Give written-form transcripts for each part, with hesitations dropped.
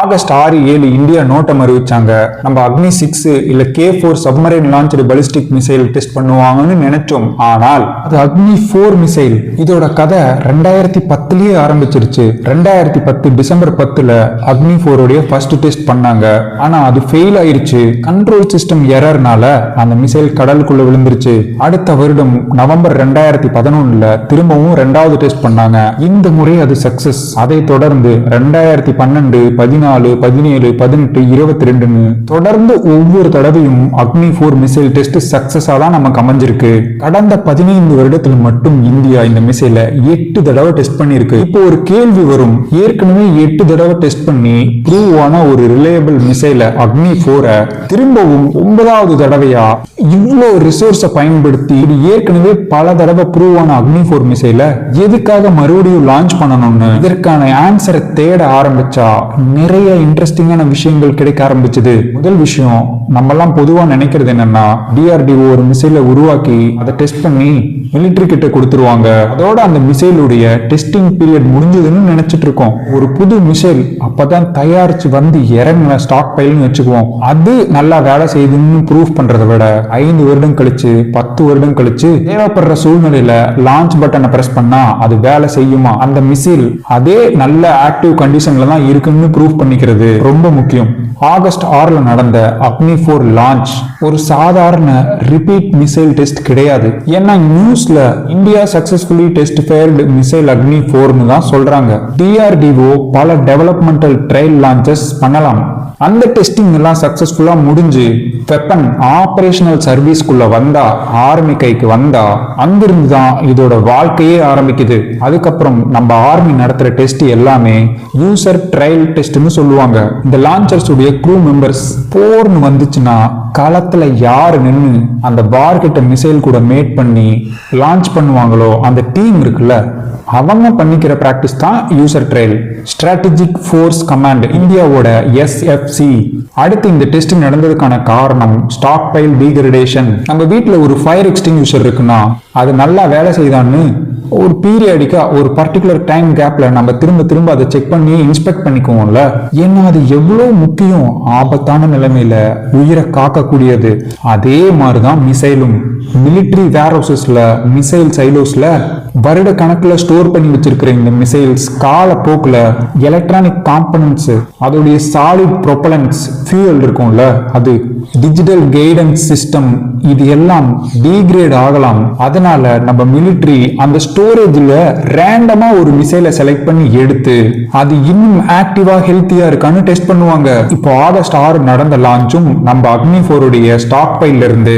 August 6-7 India நோட்டம் அறிவிச்சாங்க. நம்ம அக்னி 6 இல்ல K4 submarine launched ballistic missile test பண்ணுவாங்கன்னு நினைச்சோம். ஆனால் அது அக்னி 4 மிசைல். இதோட கதை 2010லயே ஆரம்பிச்சிருச்சு. 2010 டிசம்பர் 10ல அக்னி 4 உடைய ஃபர்ஸ்ட் டெஸ்ட் பண்ணாங்க. ஆனா அது ஃபெயில் ஆயிருச்சு. கண்ட்ரோல் சிஸ்டம் எரர்னால அந்த மிசைல் கடலுக்குள்ள விழுந்துருச்சு. அடுத்த வருடம் நவம்பர் 2011ல திரும்பவும் ரெண்டாவது டெஸ்ட் பண்ணாங்க. இந்த முறை அது சக்சஸ். அதை தொடர்ந்து 2012, 14, 17, 18, 22 தொடர்ந்து ஒவ்வொரு தடவையும் அக்னி 4 மிசைல் டெஸ்ட் சக்சஸா தான் நமக்கு அமைஞ்சிருக்கு. கடந்த 15 வருடத்தில் மட்டும் இந்தியா இந்த மிசைலை 8 தடவை டெஸ்ட் பண்ணிருக்கு. இப்போ ஒரு கேள்வி வரும், ஏற்கனவே 8 தடவை டெஸ்ட் பண்ணி ப்ரூவ் ஆன ஒரு ரிலையபிள் மிசைலை அக்னி 4 திரும்பவும் 9வது தடவையா இவ்வளோ ரிசோர்ஸை பயன்படுத்தி ஏற்கனவே பல தடவை ப்ரூவ் ஆன அக்னி 4 மிசைலை எதுக்காக மறுபடியும் லான்ச் பண்ணணும்னு இதற்கான ஆன்சரை தேட ஆரம்பிச்சா நிறைய இன்ட்ரெஸ்டிங்கான விஷயங்கள் கிடைக்க ஆரம்பிச்சது. முதல் விஷயம், நம்ம எல்லாம் பொதுவா நினைக்கிறது என்னன்னா, DRDO ஒரு மிசைலை உருவாக்கி அதை டெஸ்ட் பண்ணி மிலிட்டரி கிட்ட கொடுத்துருவாங்க. அதோட அந்த மிசைலுடைய டெஸ்டிங் பீரியட் முடிஞ்சதுன்னு நினைச்சிட்டு இருக்கோம். ஒரு புது மிசைல் அப்பதான் தயாரிச்சு வந்து இறங்கின ஸ்டாக் பைல்னு வச்சுக்குவோம். அது நல்லா வேலை செய்யுதுன்னு ப்ரூவ் பண்றதை விட 5 வருடம் கழிச்சு 10 வருடம் கழிச்சு தேவைப்படுற சூழ்நிலையில லான்ச் பட்டனை பிரஸ் பண்ணா அது வேலை செய்யுமா, அந்த மிசைல் அதே நல்ல ஆக்டிவ் கண்டிஷன்ல தான் இருக்குன்னு ப்ரூவ் பண்ணிக்கிறது ரொம்ப முக்கியம். ஆகஸ்ட் 6ல நடந்த அக்னி 4 லான்ச் ஒரு சாதாரண ரிப்பீட் மிசைல் டெஸ்ட் கிடையாது. ஏன்னா நியூஸ்ல India successfully test failed missile அக்னி 4னு தான் சொல்றாங்க. DRDO பல டெவலப்மெண்டல் ட்ரையல் லான்ச்சஸ் பண்ணலாம். அந்த டெஸ்டிங் எல்லாம் சக்சஸ்ஃபுல்லா முடிஞ்சு வெப்பன் ஆபரேஷனல் சர்வீஸ்க்குள்ள வந்தா, ஆர்மி கைக்கு வந்தா, அங்கிருந்து தான் இதோட வாழ்க்கையே ஆரம்பிக்குது. அதுக்கப்புறம் நம்ம ஆர்மி நடத்துற டெஸ்ட் எல்லாமே யூசர் ட்ரையல் டெஸ்ட்னு சொல்லுவாங்க. இந்த லான்ச்சர்ஸ் உடைய க்ரூ மெம்பர்ஸ் போர்னு வந்துச்சுன்னா களத்துல யாரு நின்று அந்த பார் கிட்ட மிசைல் கூட மேட் பண்ணி லான்ச் பண்ணுவாங்களோ அந்த டீம் இருக்குல்ல, அவங்க பண்ணிக்கிற பிராக்டிஸ் தான் user trial. Strategic force command இந்தியாவோட SFC. அடுத்து இந்த டெஸ்ட் நடந்ததுக்கான காரணம் ஸ்டாக் பைல் டீகிரடேஷன். நம்ம வீட்டுல ஒரு ஃபயர் எக்ஸ்டிங்யூஷர் இருக்குன்னா அது நல்லா வேலை செய்தான்னு ஒரு பீரியடிக்கா ஒரு பர்டிகுலர் டைம் கேப்ல நம்ம திரும்ப அதை செக் பண்ணி இன்ஸ்பெக்ட் பண்ணிக்குவோம்ல. ஏன்னா அது எவ்வளவு முக்கியம், ஆபத்தான நிலைமையில உயிரை காக்கக்கூடியது. அதே மாதிரிதான் மிசைலும். மிலிட்டரி வேர்ஹவுசஸ்ல, மிசைல் சைலோஸ்ல வருட கணக்குல ஸ்டோர் பண்ணி வச்சிருக்கிற இந்த மிசைல்ஸ் காலப்போக்குல எலக்ட்ரானிக் காம்பனன்ட்ஸ், அதோடைய சாலிட் ப்ரொபலன்ஸ், ஃபியூயல் இருக்கும்ல, அது டிஜிட்டல் கைடன்ஸ் சிஸ்டம், இது எல்லாம் டீக்ரேட் ஆகலாம். அதனால நம்ம மிலிட்டரி அந்த ஸ்டோரேஜ்ல ரேண்டமா ஒரு மிசைலை செலக்ட் பண்ணி எடுத்து அது இன்னும் ஆக்டிவா ஹெல்த்தியா இருக்கான்னு டெஸ்ட் பண்ணுவாங்க. இப்போ ஆகஸ்ட் 6 நடந்த லான்ச்சும் நம்ம அக்னி 4 உடைய ஸ்டாக் பைல்ல இருந்து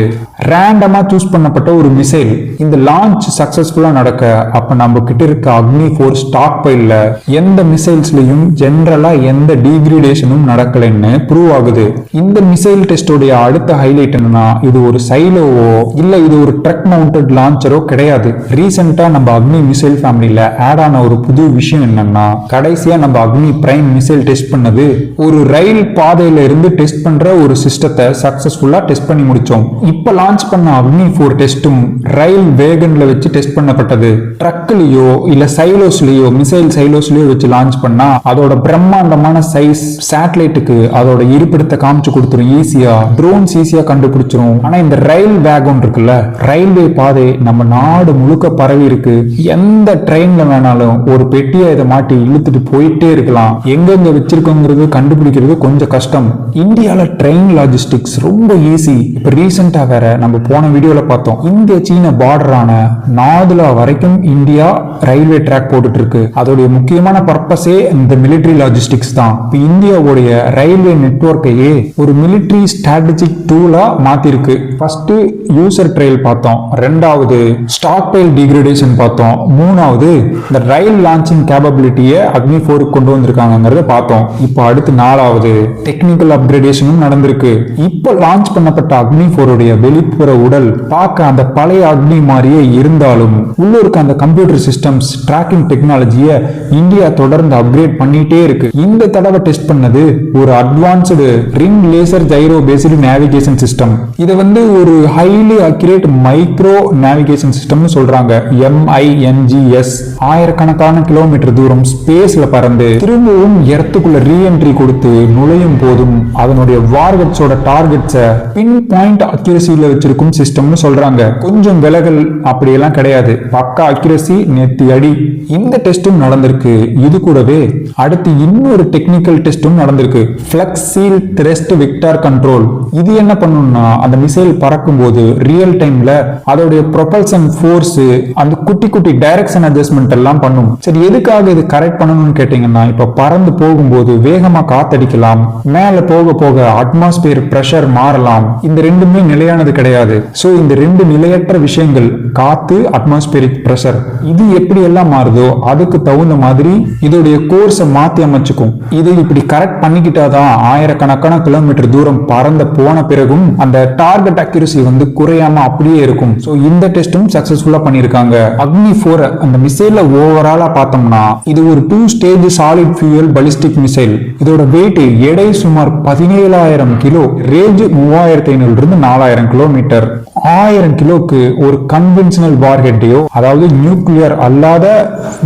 ரேண்டமா சூஸ் பண்ணப்பட்ட ஒரு மிசைல். இந்த லான்ச் சக்சஸ்ஃபுல்லா நடக்க அப்ப நம்ம கிட்ட இருக்க அக்னி 4 ஸ்டாக் பைல்ல எந்த மிசைல்ஸ்லயும் ஜெனரலா எந்த டீகிரேடேஷனும் நடக்கலன்னு ப்ரூவ் ஆகுது. இந்த மிசைல் டெஸ்டோடைய அடுத்த ஹைலைட் என்னன்னா, இது ஒரு சைலோவோ இல்ல இது ஒரு ட்ரக் மவுண்டட் லான்ச்சரோ கிடையாது. ரீசெண்டா நம்ம அக்னி மிசைல் ஃபேமிலியில ஆட் ஆன ஒரு புது விஷயம் என்னன்னா, கடைசியா நம்ம அக்னி பிரைம் மிசைல் டெஸ்ட் பண்ணது ஒரு ரயில் பாதையில இருந்து டெஸ்ட் பண்ற ஒரு சிஸ்டத்தை சக்சஸ்ஃபுல்லா டெஸ்ட் பண்ணி முடிச்சோம். இப்ப லான்ச் பண்ண அக்னி 4 டெஸ்டும் ரயில் வேகன்ல வச்சு டெஸ்ட் பண்ணப்பட்டது. ட்ரக்லயோ இல்ல சைலோஸ்லயோ, மிசைல் சைலோஸ்லயோ வச்சு லான்ச் பண்ணா அதோட பிரம்மாண்டமான சைஸ் சேட்டலைட்டுக்கு அதோட இருப்பிடத்தை காமிச்சு கொடுத்துரும் ஈஸியா. ட்ரோன்ஸ் ஈஸியா கண்டுபிடிச்சிரும். ஆனா இந்த ரயில் வேகன் இருக்குல்ல, ரயில்வே பாதை நம்ம நாடு முழுக்க பரவி இருக்கு. எந்த ட்ரெயின்ல வேணாலும் ஒரு பெட்டியை இதை மாட்டி இழுத்துட்டு போயிட்டே இருக்கலாம். எங்கெங்க வச்சிருக்கோங்கிறது கண்டுபிடிக்கிறது கொஞ்சம் கஷ்டம். இந்தியால ட்ரெயின் லாஜிஸ்டிக்ஸ் ரொம்ப ஈஸி. இப்ப ரீசெண்டா வேற நம்ம போன வீடியோல பார்த்தோம், இந்திய சீன பார்டரான நாதுலா வரைக்கும் இந்தியா ரயில்வே ட்ராக் போட்டுட்டு இருக்கு. அதோடைய முக்கியமான பர்பஸே இந்த மிலிட்டரி லாஜிஸ்டிக்ஸ் தான். இப்ப இந்தியாவுடைய ரயில்வே நெட்வொர்க்கையே ஒரு மிலிட்டரி ஸ்ட்ராட்டஜிக் டூலா மாத்திருக்கு. ஃபர்ஸ்ட் யூசர் ட்ரையல் பார்த்தோம், ரெண்டாவது ஸ்டாக் பைல் டீகிரேடேஷன் பார்த்தோம், மூணாவது இந்த ரயில் லான்ச்சிங் கேப்பபிலிட்டியை அக்னி 4 கொண்டு வந்திருக்காங்கிறத பார்த்தோம். இப்போ அடுத்து 4வது டெக்னிக்கல் அப்கிரேடேஷனும் நடந்திருக்கு. இப்போ லான்ச் பண்ணப்பட்ட அக்னி 4 உடைய வெளிப்புற உடல் பார்க்க அந்த பழைய அக்னி மாதிரியே இருந்தாலும் உள்ளூருக்கு அந்த கம்ப்யூட்டர் சிஸ்டம்ஸ், டிராக்கிங் டெக்னாலஜியை இந்தியா தொடர்ந்து அப்கிரேட் பண்ணிட்டே இருக்கு. இந்த தடவை டெஸ்ட் பண்ணது ஒரு advanced ring laser gyro based navigation system. இதை ஒரு ஹைலி அக்யூரேட் மைக்ரோ நேவிகேஷன் சிஸ்டம்னு சொல்றாங்க. MINGS ஆயிரக்கணக்கான கிலோமீட்டர் தூரம் ஸ்பேஸ்ல பறந்து திரும்பவும் எர்த்துக்குள்ள ரீஎன்ட்ரி கொடுத்து நுழையும் போதும் அதனுடைய வார்கெட்ஸோட டார்கெட்ஸை பின் பாயிண்ட் அக்யூரசியில வச்சிருக்கும் சிஸ்டம்னு சொல்றாங்க. கொஞ்சம் விலகல் அப்படியெல்லாம் கிடையாது, பக்கா அக்யூரசி, நெத்தி அடி. இந்த டெஸ்டும் நடந்திருக்கு. இது கூடவே அடுத்து இன்னொரு டெக்னிக்கல் டெஸ்டும் நடந்திருக்கு. ஃபிளெக்ஸில் த்ரஸ்ட் வெக்டார் கண்ட்ரோல். இது என்ன பண்ணும்னா அந்த மிசைல் பறக்கும் போது ரியல் டைம்ல அதோடைய ப்ரொபல்சன் ஃபோர்ஸ் அந்த குட்டி குட்டி டைரக்ஷன் அட்ஜஸ்ட்மெண்ட் எல்லாம் பண்ணும். சரி, எதுக்காக இது கரெக்ட் பண்ணணும்னு கேட்டீங்கன்னா, இப்ப பறந்து போகும்போது வேகமா காத்தடிக்கலாம், மேல போக போக அட்மாஸ்பியர் பிரஷர் மாறலாம். இந்த ரெண்டுமே நிலையானது கிடையாது. சோ இந்த ரெண்டு நிலையற்ற விஷயங்கள், காத்து, அட்மாஸ்பியரிக் பிரஷர், இது எப்படி எல்லாம் மாறுதோ அதுக்கு தகுந்த மாதிரி இதோடைய கோர்ஸை மாத்தி அமைச்சுக்கும். இதை இப்படி கரெக்ட் பண்ணிக்கிட்டாதான் ஆயிரக்கணக்கான கிலோமீட்டர் தூரம் பறந்த போன பிறகும் அந்த டார்கெட் அக்யூரசி வந்து குறையாம அப்படியே இருக்கும். சோ இந்த டெஸ்டும் சக்சஸ்ஃபுல்லா பண்ணிருக்காங்க. அக்னி 4 அந்த மிசைல ஓவராலா பார்த்தோம்னா இது ஒரு 2 stage solid fuel ballistic missile. இதோட வெயிட் எடை சுமார் 17,000 கிலோ, ரேஞ்ச் 3,500 இருந்து 4,000 கிலோமீட்டர். 1000 கிலோக்கு ஒரு கன்வென்ஷனல் வார்ஹெட்டையோ, அதாவது நியூக்ளியர் அல்லாத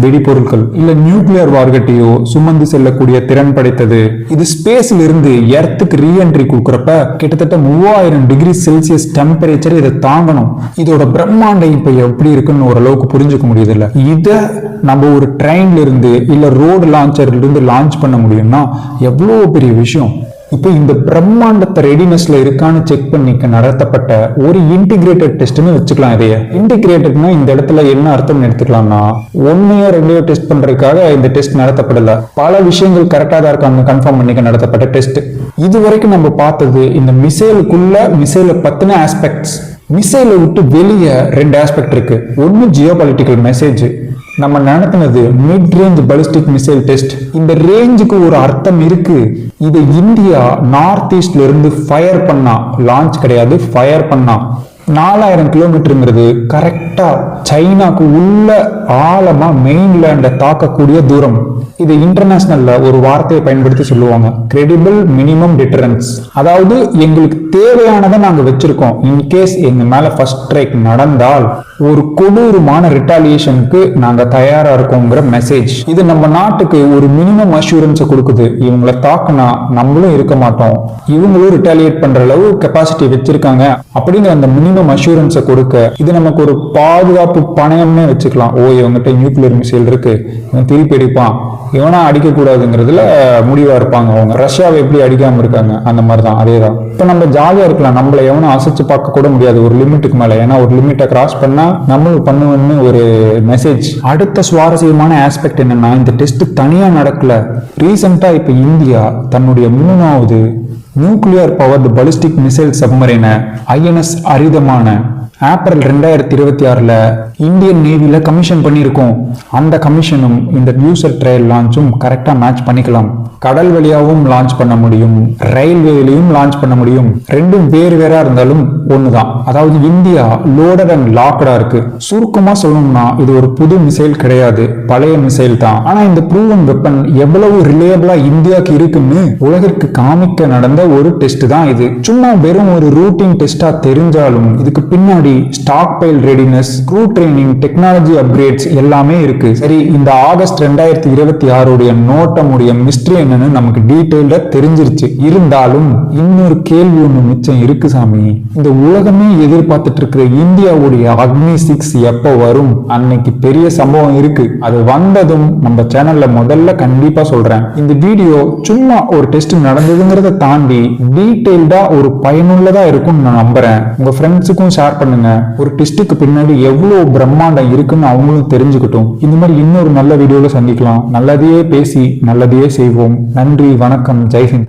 வெடிபொருட்கள் இல்ல நியூக்ளியர் வார்ஹெட்டையோ சுமந்து செல்லக்கூடிய திறன் படைத்தது. இது ஸ்பேஸ்ல இருந்து எர்த்துக்கு ரீஎன்ட்ரி கொடுக்கறப்ப கிட்டத்தட்ட 3000 டிகிரி செல்சியஸ் டெம்பரேச்சர் இதை தாங்கணும். இதோட பிரம்மாண்டம் இப்ப எப்படி இருக்குன்னு ஓரளவுக்கு புரிஞ்சுக்க முடியுது இல்ல. இத நம்ம ஒரு ட்ரெயின்ல இருந்து இல்ல ரோடு லான்ச்சர்ல இருந்து லான்ச் பண்ண முடியும்னா எவ்வளவு பெரிய விஷயம். இப்போ இந்த பிரம்மாண்டத்தை ரெடினஸ்ல இருக்கான்னு செக் பண்ணிக்க நடத்தப்பட்ட ஒரு இன்டிகிரேட்டட் டெஸ்ட்னு வச்சுக்கலாம். இதைய இன்டிகிரேட்டட்னா இந்த இடத்துல என்ன அர்த்தம் எடுத்துக்கலாம்னா, ஒன்னையோ ரெண்டையோ டெஸ்ட் பண்றதுக்காக இந்த டெஸ்ட் நடத்தப்படல, பல விஷயங்கள் கரெக்டா தான் இருக்காங்க கன்ஃபார்ம் பண்ணிக்க நடத்தப்பட்ட டெஸ்ட். இது வரைக்கும் நம்ம பார்த்தது இந்த மிசைலை பத்தின ஆஸ்பெக்ட்ஸ். மிசைலை விட்டு வெளியே 2 ஆஸ்பெக்ட் இருக்கு. ஒன்னு ஜியோபாலிட்டிக்கல் மெசேஜ். நம்ம நடத்தினது mid range ballistic missile test. இந்த ரேஞ்சுக்கு ஒரு அர்த்தம் இருக்கு. இதை இந்தியா நார்த் ஈஸ்ட்ல இருந்து ஃபயர் பண்ணா, லான்ச் கிடையாது, ஃபயர் பண்ணா 4000 கிலோமீட்டருங்கிறது கரெக்டா சைனாக்கு உள்ள ஆழமா மெயின்லேண்ட தாக்கக்கூடிய தூரம். இது இன்டர்நேஷனல்ல ஒரு வார்த்தையை பயன்படுத்தி சொல்லுவாங்க, கிரெடிபிள் மினிமம் டிட்டரன்ஸ். அதாவது எங்களுக்கு தேவையானதை நாங்க வச்சிருக்கோம், இன்கேஸ் எங்க மேல ஃபர்ஸ்ட் ஸ்ட்ரைக் நடந்தால் ஒரு கொடூரமான ரிட்டாலியேஷனுக்கு நாங்க தயாரா இருக்கோங்கிற மெசேஜ். இது நம்ம நாட்டுக்கு ஒரு மினிமம் அஷூரன்ஸ் கொடுக்குது. இவங்களை தாக்குனா நம்மளும் இருக்க மாட்டோம், இவங்களும் ரிட்டாலியேட் பண்ற அளவு கெப்பாசிட்டி வச்சிருக்காங்க அப்படிங்கிற அந்த மினிமம் அஷூரன்ஸை கொடுக்க இது நமக்கு ஒரு பாதுகாப்பு பணயம்னே வச்சுக்கலாம். ஓ, இவங்ககிட்ட நியூக்ளியர் மிசைல் இருக்கு, இவன் திருப்பி அடிப்பான், இவனா அடிக்க கூடாதுங்கிறதுல முடிவா இருப்பாங்க. அவங்க ரஷ்யாவை எப்படி அடிக்காம இருக்காங்க அந்த மாதிரிதான், அதேதான். இப்ப நம்ம ஜாலியா இருக்கலாம், நம்மள எவனும் அசைச்சு பார்க்க கூட முடியாது ஒரு லிமிட்டுக்கு மேல. ஏன்னா ஒரு லிமிட்டை கிராஸ் பண்ணா நம்மளும் பண்ணுவேன்னு ஒரு மெசேஜ். அடுத்த சுவாரஸ்யமான ஆஸ்பெக்ட் என்னன்னா, இந்த டெஸ்ட் தனியா நடக்கல. ரீசெண்டா இப்ப இந்தியா தன்னுடைய 3வது நியூக்ளியர் பவர்டு பாலிஸ்டிக் மிசைல் சப்மரைனை INS அரிதமான ஏப்ரல் 2026 இந்தியன் நேவில கமிஷன் பண்ணியிருக்கோம். அந்த கமிஷனும் இந்த யூசர் ட்ரையல் லான்ச்சும் கரெக்டா மேட்ச் பண்ணிக்கலாம். கடல் வழியாவும் லான்ச் பண்ண முடியும், ரயில்வேலையும் லான்ச் பண்ண முடியும். ரெண்டும் வேறு வேறா இருந்தாலும் ஒண்ணுதான். அதாவது இந்தியா லோடட் அண்ட் லாக்டா இருக்கு. சுருக்கமா சொல்லணும்னா இது ஒரு புது மிசைல் கிடையாது, பழைய மிசைல் தான். ஆனா இந்த ப்ரூவன் வெப்பன் எவ்வளவு ரிலேயபிளா இந்தியாவுக்கு இருக்குன்னு உலகிற்கு காமிக்க நடந்த ஒரு டெஸ்ட் தான் இது. சும்மா வெறும் ஒரு ரூட்டின் டெஸ்டா தெரிஞ்சாலும் இதுக்கு பின்னாடி stockpile readiness, crew training, technology upgrades எல்லாமே இருக்கு. சரி, இந்த ஆகஸ்ட் 2026 நோட்டமுடைய மிஸ்ட்ரி என்னன்னு நமக்கு டீடைல்டா தெரிஞ்சிருச்சு. இருந்தாலும் இன்னொரு கேள்வி ஒண்ணு மிச்சம் இருக்கு சாமி. இந்த உலகமே எதிர்பார்த்துட்டு இருக்கிற இந்தியாவுடைய அக்னி 6 எப்ப வரும்? அன்னைக்கு பெரிய சம்பவம் இருக்கு. அது வந்ததும் நம்ம சேனல்ல முதல்ல கண்டிப்பா சொல்றேன். இந்த வீடியோ சும்மா ஒரு டெஸ்ட் நடந்ததுங்கிறத தாண்டி டீடைல்டா ஒரு பயனுள்ளதா இருக்கும்னு நான் நம்புறேன். உங்க ஃப்ரெண்ட்ஸுக்கும் ஷேர் பண்ணுங்க. ஒரு டெஸ்ட்டுக்கு பின்னாடி எவ்வளவு பிரம்மாண்டம் இருக்குன்னு அவங்களும் தெரிஞ்சுக்கிட்டும். இந்த மாதிரி இன்னொரு நல்ல வீடியோல சந்திக்கலாம். நல்லதையே பேசி நல்லதையே செய்வோம். நன்றி, வணக்கம், ஜெய்ஹிந்த்.